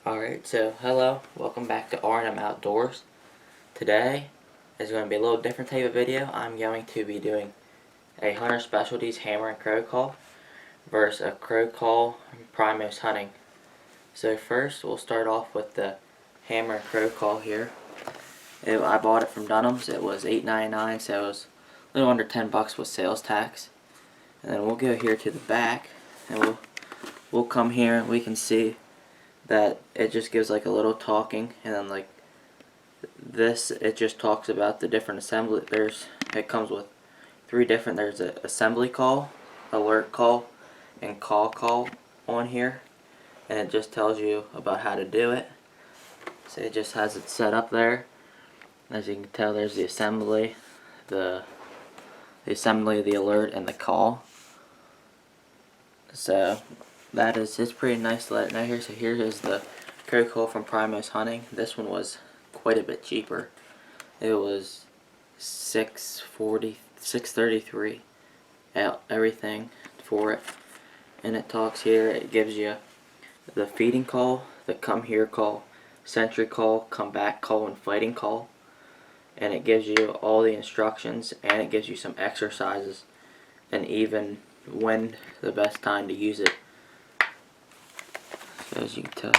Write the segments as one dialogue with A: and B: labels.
A: Alright, so hello, welcome back to R&M Outdoors. Today is going to be a little different type of video. I'm going to be doing a Hunter Specialties Hammerin Crow call versus a crow call Primos hunting. So first we'll start off with the Hammerin Crow call here. I bought it from Dunham's. It was $8.99, so it was a little under $10 with sales tax. And then we'll go here to the back and we'll come here and we can see that it just gives like a little talking, and then like this it just talks about the different assembly. It comes with there's an assembly call, alert call, and call on here, and it just tells you about how to do it. So it just has it set up there. As you can tell, there's the assembly, the assembly, the alert, and the call. So it's pretty nice to let it know here. So here is the crow call from Primos Hunting. This one was quite a bit cheaper. It was $633 out everything for it. And it talks here, it gives you the feeding call, the come here call, sentry call, come back call, and fighting call. And it gives you all the instructions, and it gives you some exercises, and even when the best time to use it. So as you can tell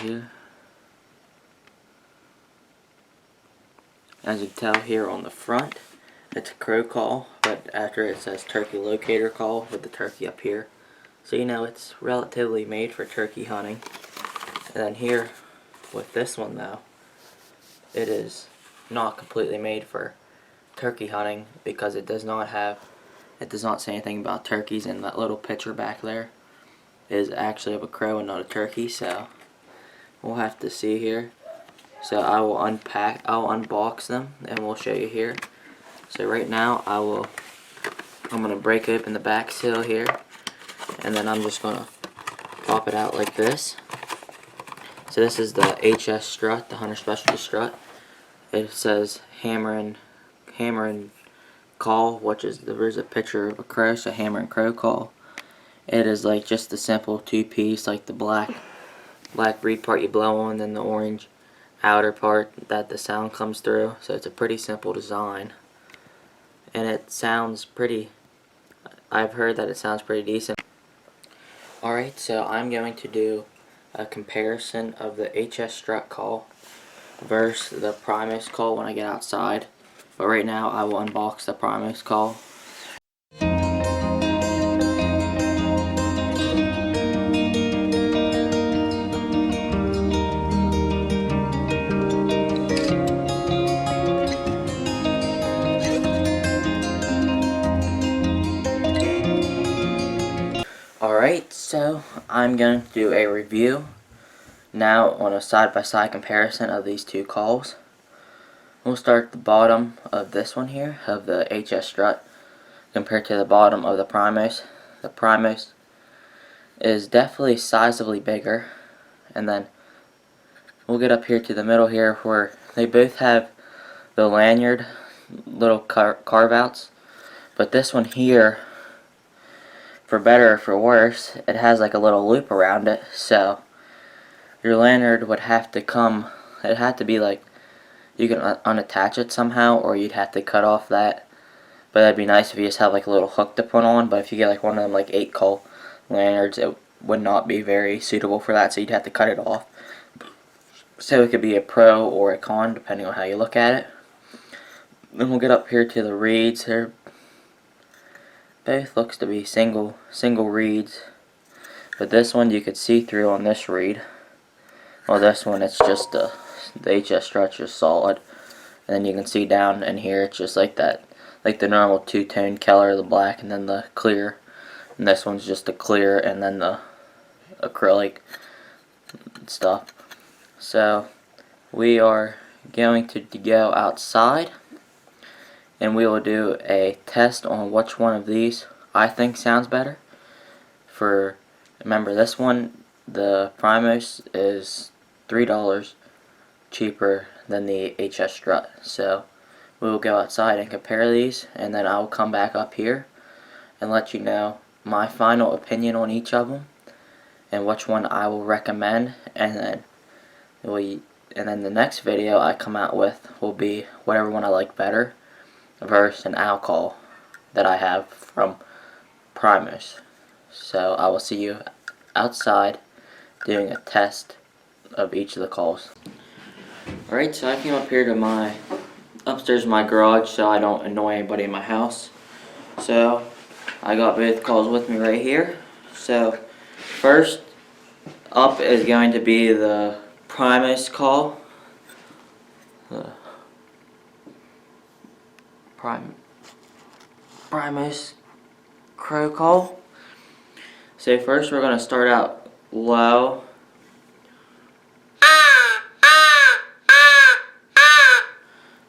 A: here, on the front, it's a crow call, but after it says turkey locator call with the turkey up here. So you know it's relatively made for turkey hunting. And then here with this one though, it is not completely made for turkey hunting because it does not say anything about turkeys, and that little picture back there is actually of a crow and not a turkey, so we'll have to see here. So I'll unbox them and we'll show you here. So right now I'm gonna break open the back seal here, and then I'm just gonna pop it out like this. So this is the HS Strut, the Hunter Specialty Strut. It says Hammerin Call, which is there's a picture of a crow, so Hammerin Crow call. It is like just the simple two-piece, like the black reed part you blow on, then the orange outer part that the sound comes through. So it's a pretty simple design, and it sounds pretty. I've heard that it sounds pretty decent. Alright, so I'm going to do a comparison of the HS Strut call versus the Primos call when I get outside. But right now I will unbox the Primos call. Alright, so I'm going to do a review now on a side-by-side comparison of these two calls. We'll start at the bottom of this one here, of the HS Strut, compared to the bottom of the Primos. The Primos is definitely sizably bigger, and then we'll get up here to the middle here where they both have the lanyard little carve-outs, but this one here, for better or for worse, it has like a little loop around it, so your lanyard would have to come, it had to be like, you can unattach it somehow, or you'd have to cut off that. But that'd be nice if you just have like a little hook to put on, but if you get like one of them like 8-call lanyards, it would not be very suitable for that, so you'd have to cut it off. So it could be a pro or a con, depending on how you look at it. Then we'll get up here to the reeds. They're both looks to be single reeds, but this one you could see through on this reed. Well, this one it's just the HS Strut just solid, and then you can see down in here it's just like that, like the normal two-tone color, the black and then the clear. And this one's just the clear and then the acrylic stuff. So we are going to go outside, and we will do a test on which one of these I think sounds better. Remember, this one, the Primos, is $3 cheaper than the HS Strut. So we will go outside and compare these, and then I will come back up here and let you know my final opinion on each of them and which one I will recommend, and then and then the next video I come out with will be whatever one I like better versus an owl call that I have from Primos. So I will see you outside doing a test of each of the calls. Alright, so I came up here to my upstairs in my garage so I don't annoy anybody in my house. So I got both calls with me right here. So first up is going to be the Primos call. The Primos Crow call. So first we're going to start out low.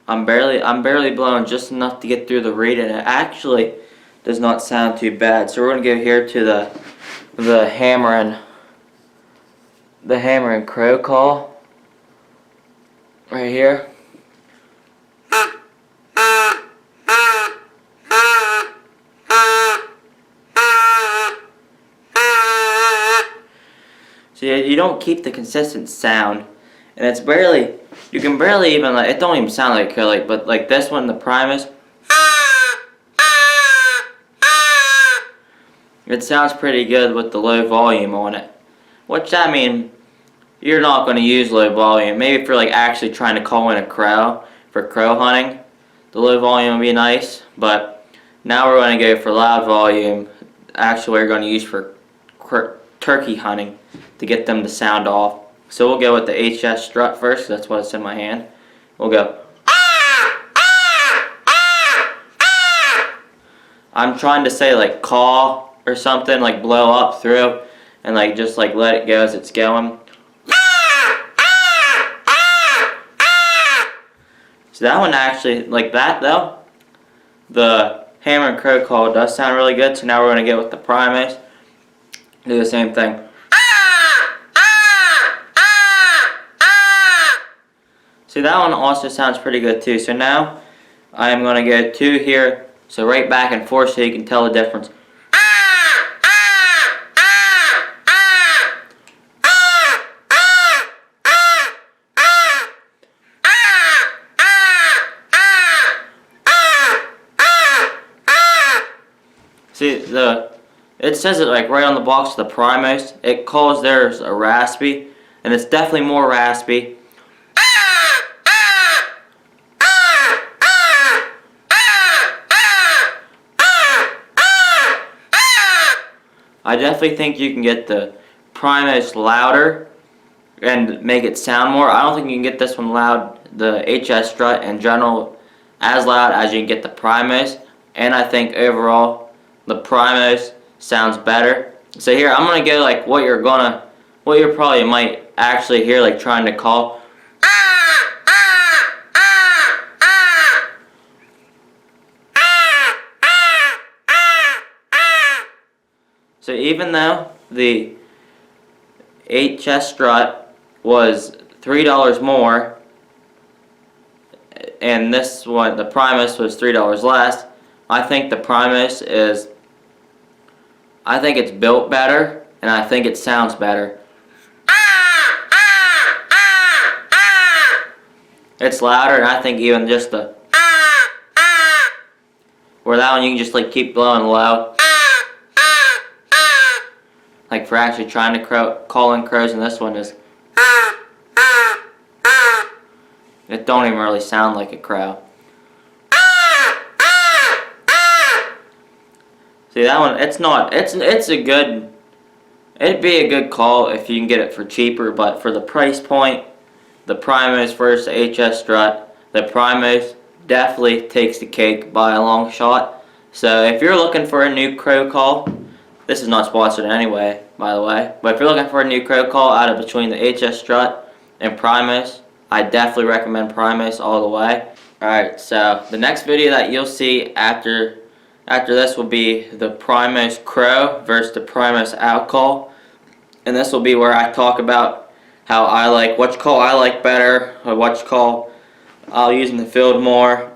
A: I'm barely blowing just enough to get through the reed, and it actually does not sound too bad. So we're going to go here to the Hammerin Crow call right here. So you don't keep the consistent sound, and it's barely, you can barely even, like, it don't even sound like a crow, but like this one, the Primos, it sounds pretty good with the low volume on it. Which, I mean, you're not going to use low volume. Maybe for like actually trying to call in a crow for crow hunting, the low volume would be nice. But now we're going to go for loud volume. Actually, we're going to use for turkey hunting to get them to sound off. So we'll go with the HS Strut first. That's what's in my hand. We'll go. I'm trying to say like caw or something, like blow up through, and like just like let it go as it's going. So that one actually, like that though, the Hammerin Crow call does sound really good. So now we're going to get with the Primos. Do the same thing. See, that one also sounds pretty good too. So now I am going to go two here, so right back and forth so you can tell the difference. See, it says it like right on the box of the Primos. It calls theirs a raspy, and it's definitely more raspy. I definitely think you can get the Primos louder and make it sound more. I don't think you can get this one loud, the HS Strut in general, as loud as you can get the Primos. And I think overall the Primos sounds better. So here I'm gonna go like what you're probably might actually hear, like trying to call. So even though the HS Strut was $3 more, and this one, the Primos, was $3 less, I think the Primos is, I think it's built better, and I think it sounds better. It's louder, and I think even just the, where that one you can just like keep blowing low. Like for actually trying to call in crows, and this one is, it don't even really sound like a crow. See, that one, it's a good, it'd be a good call if you can get it for cheaper, but for the price point, the Primos versus HS Strut, the Primos definitely takes the cake by a long shot. So if you're looking for a new crow call, this is not sponsored in any way, by the way, but if you're looking for a new crow call out of between the HS Strut and Primos, I definitely recommend Primos all the way. Alright, so the next video that you'll see after this will be the Primos Crow versus the Primos Owl call. And this will be where I talk about how I like, which call I like better, or which call I'll use in the field more,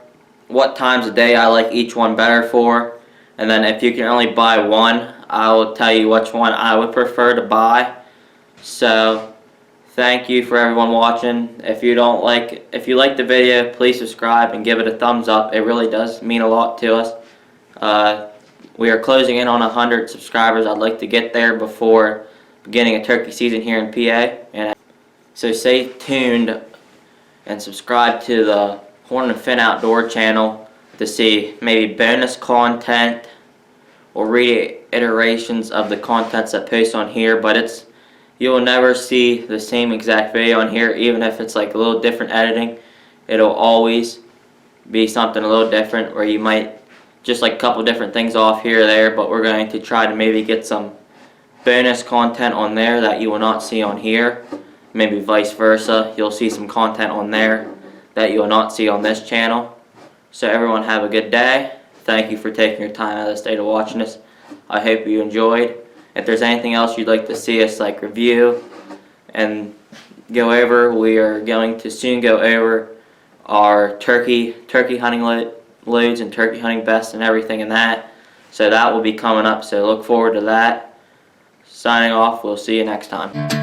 A: what times a day I like each one better for, and then if you can only buy one, I will tell you which one I would prefer to buy. So thank you for everyone watching. If you like the video, please subscribe and give it a thumbs up. It really does mean a lot to us. We are closing in on 100 subscribers. I'd like to get there before beginning of turkey season here in PA. And so stay tuned and subscribe to the Horn and Fin Outdoor channel to see maybe bonus content or reiterations of the contents that post on here. But you will never see the same exact video on here, even if it's like a little different editing. It'll always be something a little different, where you might just like a couple different things off here or there, but we're going to try to maybe get some bonus content on there that you will not see on here. Maybe vice versa. You'll see some content on there that you will not see on this channel. So everyone have a good day. Thank you for taking your time out of this day to watching this. I hope you enjoyed. If there's anything else you'd like to see us like review and go over, we are going to soon go over our turkey hunting loads and turkey hunting vests and everything in that. So that will be coming up, so look forward to that. Signing off, we'll see you next time.